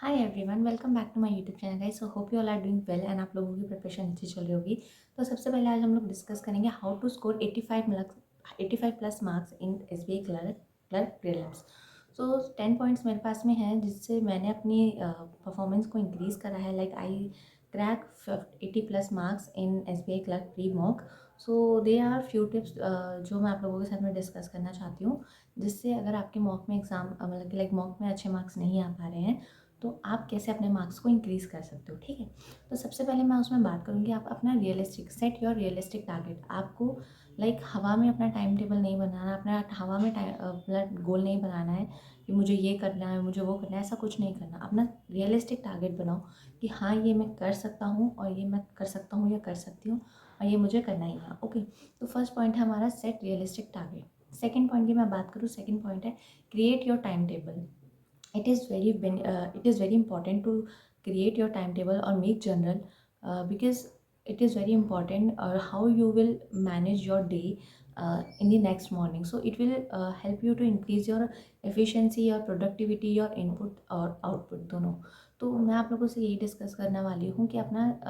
Hi everyone, welcome back to my YouTube channel guys. So hope you all are doing well and आप लोगों की preparation अच्छी चल रही होगी। तो सबसे पहले आज हम लोग डिस्कस करेंगे how to score 85 plus marks in SBI clerk prelims. So 10 points मेरे पास में हैं जिससे मैंने अपनी परफॉर्मेंस को इंक्रीज़ करा है। Like I crack 80 plus marks in SBI clerk pre mock. So they are few tips जो मैं आप लोगों के साथ में डिस्कस करना चाहती हूँ, जिससे अगर आपके मॉक में एग्ज़ाम मतलब कि लाइक मॉक में अच्छे मार्क्स नहीं आ पा रहे हैं तो आप कैसे अपने मार्क्स को इंक्रीज़ कर सकते हो। ठीक है, तो सबसे पहले मैं उसमें बात करूँगी आप अपना realistic set your realistic target. आपको लाइक हवा में अपना टाइम टेबल नहीं बनाना, अपना हवा में मतलब गोल नहीं बनाना है कि मुझे ये करना है मुझे वो करना है, ऐसा कुछ नहीं करना। अपना रियलिस्टिक टारगेट बनाओ कि हाँ ये मैं कर सकता हूँ और ये मैं कर सकता हूँ या कर सकती हूँ और ये मुझे करना ही है। ओके, तो फर्स्ट पॉइंट है हमारा set realistic target. Second point की मैं बात करूँ, सेकेंड पॉइंट है create your time table. It is very important to create your timetable or make journal, because it is very important how you will manage your day in the next morning. So it will help you to increase your efficiency, your productivity, your input और output दोनों। तो मैं आप लोगों से यही discuss करने वाली हूँ कि अपना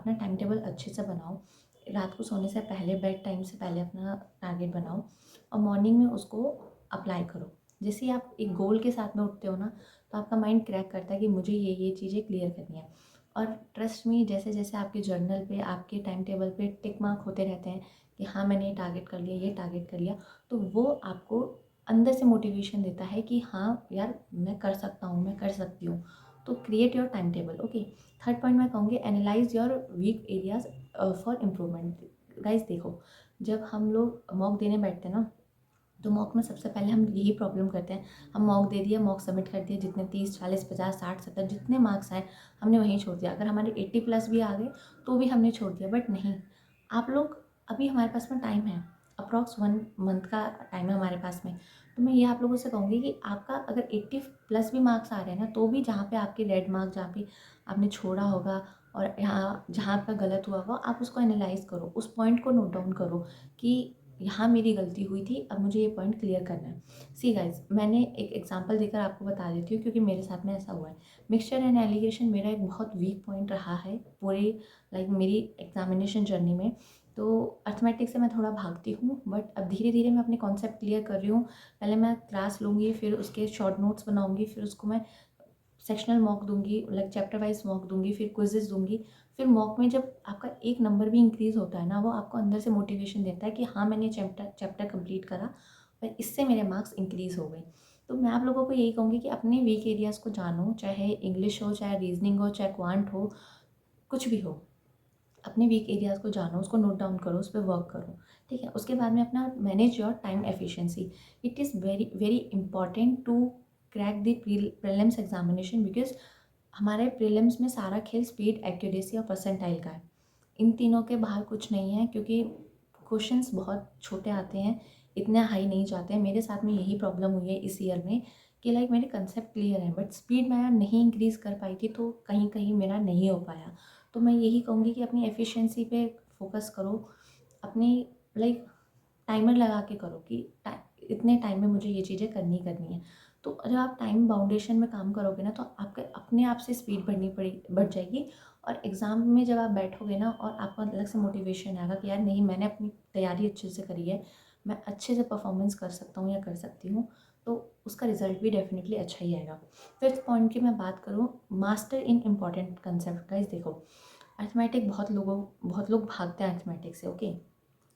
टाइम टेबल अच्छे से बनाओ। रात को सोने से पहले, बेड टाइम से पहले अपना टारगेट बनाओ और मॉर्निंग में उसको अप्लाई करो। जैसे ही आप एक गोल के साथ में उठते हो ना, तो आपका माइंड क्रैक करता है कि मुझे ये चीज़ें क्लियर करनी है। और ट्रस्ट मी, जैसे जैसे आपके जर्नल पे, आपके टाइम टेबल पे टिक मार्क होते रहते हैं कि हाँ मैंने ये टारगेट कर लिया, ये टारगेट कर लिया, तो वो आपको अंदर से मोटिवेशन देता है कि हाँ यार मैं कर सकता हूँ, मैं कर सकती हूँ। तो create your time table. Okay, third point मैं कहूँगी analyse your weak areas for improvement. Guys देखो, जब हम लोग मॉक देने बैठते हैं ना, तो मॉक में सबसे पहले हम यही प्रॉब्लम करते हैं। हम मॉक दे दिया, मॉक सबमिट कर दिया, जितने 30 40 50 60 70 जितने मार्क्स आए हमने वहीं छोड़ दिया। अगर हमारे 80 प्लस भी आ गए तो भी हमने छोड़ दिया। बट नहीं, आप लोग, अभी हमारे पास में टाइम है, अप्रॉक्स 1 मंथ का टाइम है हमारे पास में। तो मैं ये आप लोगों से कहूँगी कि आपका अगर 80 प्लस भी मार्क्स आ रहे हैं ना, तो भी जहाँ पे आपके रेड मार्क्स, जहाँ पे आपने छोड़ा होगा और यहाँ जहाँ आपका गलत हुआ होगा, आप उसको एनालाइज करो, उस पॉइंट को नोट डाउन करो कि यहाँ मेरी गलती हुई थी, अब मुझे ये पॉइंट क्लियर करना है। सी गाइज, मैंने एक एग्जांपल देकर आपको बता देती हूँ क्योंकि मेरे साथ में ऐसा हुआ है। मिक्सचर एंड एलिगेशन मेरा एक बहुत वीक पॉइंट रहा है पूरे लाइक मेरी एग्जामिनेशन जर्नी में। तो अर्थमेटिक्स से मैं थोड़ा भागती हूँ, बट अब धीरे धीरे मैं अपने कॉन्सेप्ट क्लियर कर रही हूँ। पहले मैं क्लास लूँगी, फिर उसके शॉर्ट नोट्स बनाऊँगी, फिर उसको मैं सेक्शनल मॉक दूंगी, लाइक चैप्टर वाइज मॉक दूंगी, फिर क्विजेस दूंगी। फिर मॉक में जब आपका एक नंबर भी इंक्रीज़ होता है ना, वो आपको अंदर से मोटिवेशन देता है कि हाँ मैंने चैप्टर कंप्लीट करा और इससे मेरे मार्क्स इंक्रीज़ हो गए। तो मैं आप लोगों को यही कहूँगी कि अपने वीक एरियाज़ को जानो, चाहे इंग्लिश हो, चाहे रीजनिंग हो, चाहे क्वांट हो, कुछ भी हो। अपने वीक एरियाज़ को जानो, उसको नोट डाउन करो, उस पर वर्क करो। ठीक है, उसके बाद में अपना manage your time efficiency. It is very very important to crack the prelims examination, because हमारे प्रीलिम्स में सारा खेल स्पीड, एक्यूरेसी और परसेंटाइल का है। इन तीनों के बाहर कुछ नहीं है, क्योंकि क्वेश्चंस बहुत छोटे आते हैं, इतने हाई नहीं जाते हैं। मेरे साथ में यही प्रॉब्लम हुई है इस ईयर में कि लाइक मेरे कंसेप्ट क्लियर है बट स्पीड मैं नहीं इंक्रीज़ कर पाई थी, तो कहीं कहीं मेरा नहीं हो पाया। तो मैं यही कहूँगी कि अपनी एफिशिएंसी पे फोकस करो। अपनी लाइक टाइमर लगा के करो कि इतने टाइम में मुझे ये चीज़ें करनी करनी है। तो जब आप टाइम बाउंडेशन में काम करोगे ना, तो आपके अपने आप से स्पीड बढ़ जाएगी। और एग्ज़ाम में जब आप बैठोगे ना, और आपको अलग से मोटिवेशन आएगा कि यार नहीं, मैंने अपनी तैयारी अच्छे से करी है, मैं अच्छे से परफॉर्मेंस कर सकता हूँ या कर सकती हूँ, तो उसका रिजल्ट भी डेफिनेटली अच्छा ही आएगा। फिफ्थ पॉइंट की मैं बात करूँ, master in important concept. Guys देखो, अर्थमेटिक बहुत लोग भागते हैं अर्थमेटिक से। ओके,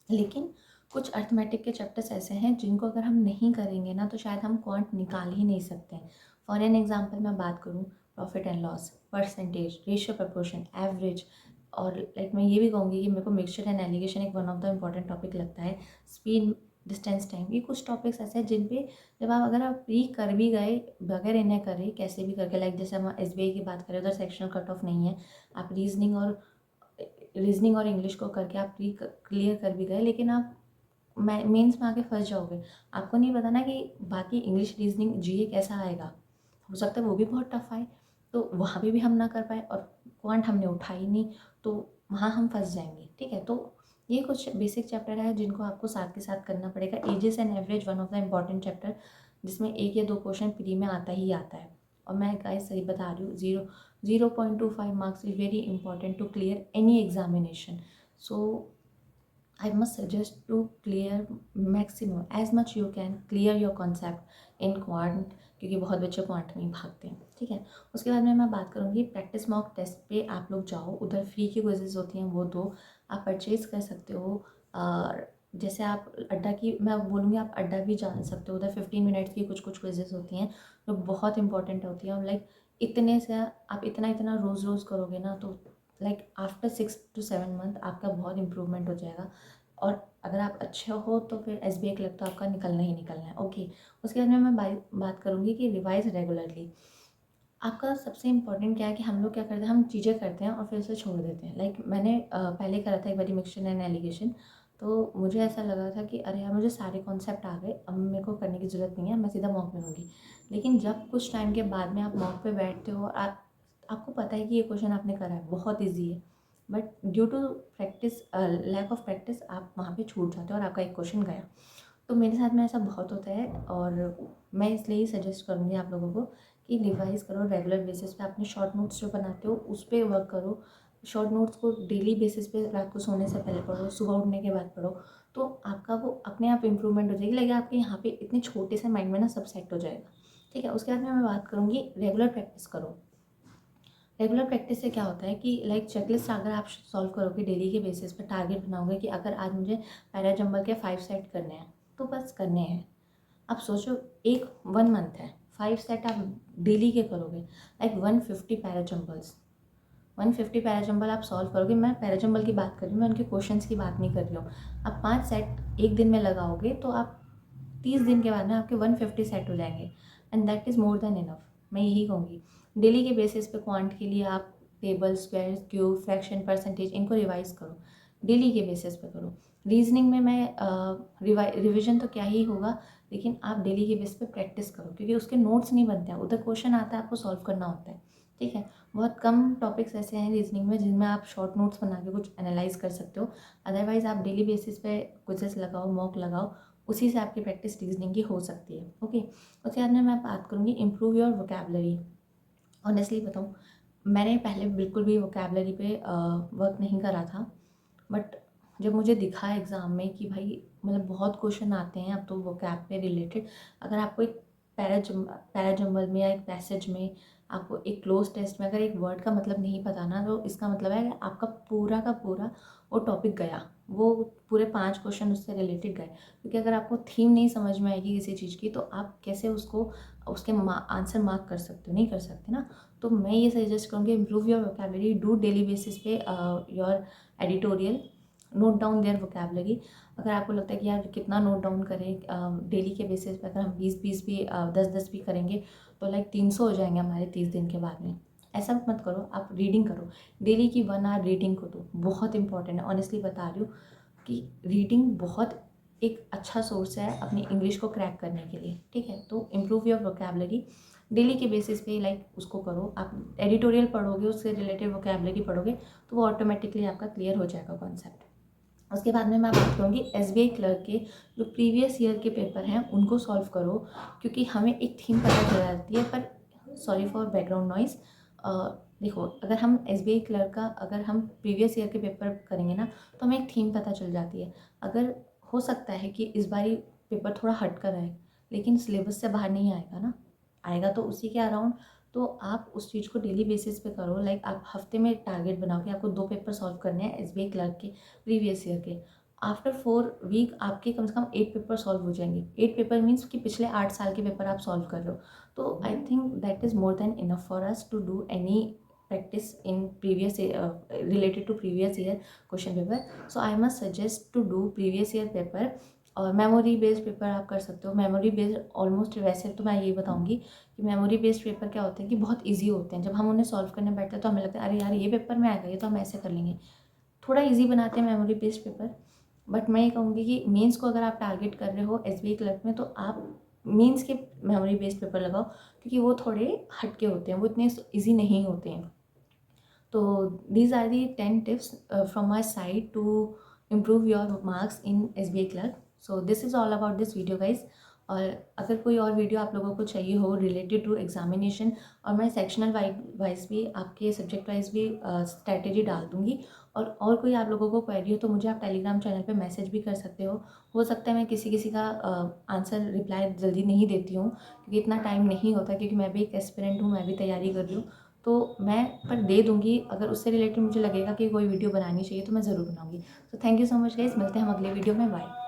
लेकिन कुछ अर्थमेटिक के चैप्टर्स ऐसे हैं जिनको अगर हम नहीं करेंगे ना, तो शायद हम क्वांट निकाल ही नहीं सकते हैं। फॉर एन एग्जांपल मैं बात करूँ, profit and loss, percentage, ratio, proportion, average. और लाइक मैं ये भी कहूँगी कि मेरे को मिक्सचर एंड एलिगेशन एक one of the important topic लगता है। स्पीड, डिस्टेंस, टाइम, ये कुछ टॉपिक्स ऐसे हैं जिन पे जब आप अगर आप प्री कर भी गए बगैर इन्हें करे, कैसे भी करके, लाइक जैसे हम SBI की बात करें, उधर सेक्शनल कट ऑफ नहीं है, आप रीजनिंग और इंग्लिश को करके आप प्री क्लियर कर भी गए, लेकिन आप मेंस में आके फंस जाओगे। आपको नहीं पता ना कि बाकी इंग्लिश, रीजनिंग, GA कैसा आएगा, हो सकता है वो भी बहुत टफ आए, तो वहाँ पे भी हम ना कर पाए, और क्वांट हमने उठा ही नहीं, तो वहाँ हम फंस जाएंगे। ठीक है, तो ये कुछ बेसिक चैप्टर है जिनको आपको साथ के साथ करना पड़ेगा। Ages and average one of the important chapter, जिसमें एक या दो क्वेश्चन प्री में आता ही आता है। और मैं गाइस सही बता रही हूँ, 0.25 marks is very important to clear any examination. So I must suggest to clear maximum as much you can clear your concept in quant, क्योंकि बहुत बच्चे क्वांट में ही भागते हैं. ठीक है. उसके बाद में मैं बात करूँगी प्रैक्टिस मॉक टेस्ट पे. आप लोग जाओ, उधर फ्री की क्विजेज होती हैं, वो दो. आप परचेज़ कर सकते हो. और जैसे आप अड्डा की, मैं बोलूँगी आप अड्डा भी जा सकते हो. उधर 15 मिनट्स की कुछ कुछ क्विजेज होती हैं जो बहुत इंपॉर्टेंट होती हैं. और लाइक इतने से आप इतना इतना रोज़ रोज़ करोगे ना, तो लाइक आफ्टर 6 to 7 मंथ आपका बहुत इंप्रूवमेंट हो जाएगा. और अगर आप अच्छे हो तो फिर SBI क्लर्क तो आपका निकलना ही निकलना है. ओके. उसके बाद में मैं बात करूँगी कि रिवाइज रेगुलरली. आपका सबसे इम्पोर्टेंट क्या है कि हम लोग क्या करते हैं, हम चीज़ें करते हैं और फिर उसे छोड़ देते हैं. लाइक मैंने पहले करा था एक बार मिक्सचर एंड एलिगेशन. तो मुझे ऐसा लगा था कि अरे यार, मुझे सारे कॉन्सेप्ट आ गए, अब मेरे को करने की ज़रूरत नहीं है, मैं सीधा मॉक में होंगी. लेकिन जब कुछ टाइम के बाद में आप मॉक पे बैठते हो और आपको पता है कि ये क्वेश्चन आपने करा है, बहुत ईजी है, but due to practice, lack of practice, आप वहाँ पे छूट जाते हो और आपका एक क्वेश्चन गया. तो मेरे साथ में ऐसा बहुत होता है. और मैं इसलिए ही सजेस्ट करूँगी आप लोगों को कि रिवाइज़ करो रेगुलर बेसिस पे. अपने शॉर्ट नोट्स जो बनाते हो उस पर वर्क करो. शॉर्ट नोट्स को डेली बेसिस पे रात को सोने से पहले पढ़ो, सुबह उठने के बाद पढ़ो. तो आपका वो अपने आप इम्प्रूवमेंट हो जाएगी. लगे आपके यहाँ पे इतने छोटे से माइंड में ना सब सेट हो जाएगा. ठीक है. उसके बाद में मैं बात करूँगी रेगुलर प्रैक्टिस करो. रेगुलर प्रैक्टिस से क्या होता है कि लाइक चेकलिस्ट अगर आप सॉल्व करोगे डेली के बेसिस पे, टारगेट बनाओगे कि अगर आज मुझे पैरा जंबल के 5 सेट करने हैं, तो बस करने हैं. आप सोचो, 1 मंथ है, 5 सेट आप डेली के करोगे, like 150 para jumbles. 150 para jumble आप सॉल्व करोगे. मैं पैरा जंबल की बात कर रही हूँ, मैं उनके क्वेश्चंस की बात नहीं कर रही हूँ. आप 5 सेट एक दिन में लगाओगे तो आप 30 दिन के बाद में आपके 150 सेट हो जाएंगे. And that is more than enough. मैं यही कहूँगी. डेली के बेसिस पे क्वांट के लिए आप table, square, cube, fraction, percentage, इनको रिवाइज करो. डेली के बेसिस पे करो. रीजनिंग में मैं रिविजन तो क्या ही होगा, लेकिन आप डेली के बेस पे प्रैक्टिस करो, क्योंकि उसके नोट्स नहीं बनते हैं, उधर क्वेश्चन आता है, आपको सॉल्व करना होता है. ठीक है. बहुत कम टॉपिक्स ऐसे हैं रीजनिंग में जिनमें आप शॉर्ट नोट्स बना के कुछ एनालाइज कर सकते हो. अदरवाइज आप डेली बेसिस पे क्विजेस लगाओ, मॉक लगाओ, उसी से आपकी प्रैक्टिस रीजनिंग की हो सकती है. ओके. उसके बाद में मैं बात करूँगी इम्प्रूव योर वोकेबलरी. ऑनेस्टली बताऊँ, मैंने पहले बिल्कुल भी वोकेबलरी पे वर्क नहीं करा था. बट जब मुझे दिखा एग्ज़ाम में कि भाई मतलब बहुत क्वेश्चन आते हैं अब तो वोकैब पे रिलेटेड. अगर आपको एक पैराजम्बल में या एक पैसेज में, आपको एक क्लोज टेस्ट में अगर एक वर्ड का मतलब नहीं पता ना, तो इसका मतलब है कि आपका पूरा का पूरा वो टॉपिक गया, वो पूरे 5 क्वेश्चन उससे रिलेटेड गए. क्योंकि अगर आपको थीम नहीं समझ में आएगी किसी चीज़ की, तो आप कैसे उसको उसके आंसर मार्क कर सकते हो, नहीं कर सकते ना. तो मैं ये सजेस्ट करूँगी, improve your vocabulary, do daily basis पे your editorial, note down their vocabulary. अगर आपको लगता है कि यार कितना नोट डाउन करें, डेली के बेसिस पे अगर हम 20-20 भी 10-10 भी करेंगे तो लाइक 300 हो जाएंगे हमारे 30 दिन के बाद में. ऐसा मत करो, आप रीडिंग करो. डेली की 1 आवर रीडिंग को दो, बहुत इंपॉर्टेंट है. ऑनेस्टली बता रही हूँ कि रीडिंग बहुत एक अच्छा सोर्स है अपनी इंग्लिश को क्रैक करने के लिए. ठीक है. तो इम्प्रूव योर वोकेबलरी डेली के बेसिस पे, लाइक उसको करो. आप एडिटोरियल पढ़ोगे, उससे रिलेटेड वोकेबलरी पढ़ोगे, तो वो ऑटोमेटिकली आपका क्लियर हो जाएगा कॉन्सेप्ट. उसके बाद में मैं बात करूँगी SBI क्लर्क के जो प्रीवियस ईयर के पेपर हैं उनको सॉल्व करो, क्योंकि हमें एक थीम पता चल जाती है. पर सॉरी फॉर बैकग्राउंड नॉइज़. देखो, अगर हम SBI क्लर्क का अगर हम प्रीवियस ईयर के पेपर करेंगे ना, तो हमें एक थीम पता चल जाती है. अगर हो सकता है कि इस बारी पेपर थोड़ा हट कर आए, लेकिन सिलेबस से बाहर नहीं आएगा ना, आएगा तो उसी के अराउंड. तो आप उस चीज़ को डेली बेसिस पे करो. लाइक आप हफ्ते में टारगेट बनाओ कि आपको 2 पेपर सॉल्व करने हैं SBI क्लर्क के प्रीवियस ईयर के. आफ्टर 4 वीक आपके कम से कम 8 पेपर सॉल्व हो जाएंगे. 8 पेपर मीन्स कि पिछले 8 साल के पेपर आप सॉल्व कर रहे हो. तो I think that is more than enough for us to do any practice in previous related to previous year question paper. So I must suggest to do previous year paper. और memory based paper आप कर सकते हो. Memory based almost, वैसे तो मैं ये बताऊंगी कि मेमोरी बेस्ड पेपर क्या होते हैं कि बहुत इजी होते हैं. जब हम उन्हें सॉल्व करने बैठते हैं तो हमें लगता है अरे यार ये पेपर में आएगा, ये तो हम ऐसे कर लेंगे. थोड़ा इजी बनाते हैं मेमोरी बेस्ड पेपर. बट मैं ये कहूँगी कि मेंस को अगर आप टारगेट कर रहे हो SBI क्लर्क में, तो आप मेंस के मेमोरी बेस्ड पेपर लगाओ, क्योंकि वो थोड़े हटके होते हैं, वो इतने ईजी नहीं होते हैं. तो these are the 10 tips from my side to improve your marks in SBI clerk. So this is all about this video guys. और अगर कोई और वीडियो आप लोगों को चाहिए हो रिलेटेड टू एग्जामिनेशन, और मैं सेक्शनल वाइज भी, आपके सब्जेक्ट वाइज भी स्ट्रैटेजी डाल दूँगी। और कोई आप लोगों को क्वेरी हो तो मुझे आप टेलीग्राम चैनल पे मैसेज भी कर सकते हो सकता है मैं किसी किसी का आंसर रिप्लाई जल्दी नहीं देती हूँ, क्योंकि इतना टाइम नहीं होता, क्योंकि मैं भी एक एस्पिरेंट हूँ, मैं भी तैयारी कर रही हूँ। तो मैं पर दे दूँगी, अगर उससे रिलेटेड मुझे लगेगा कि कोई वीडियो बनानी चाहिए तो मैं ज़रूर बनाऊँगी। तो thank you so much guys, मिलते हैं हम अगले वीडियो में, बाय।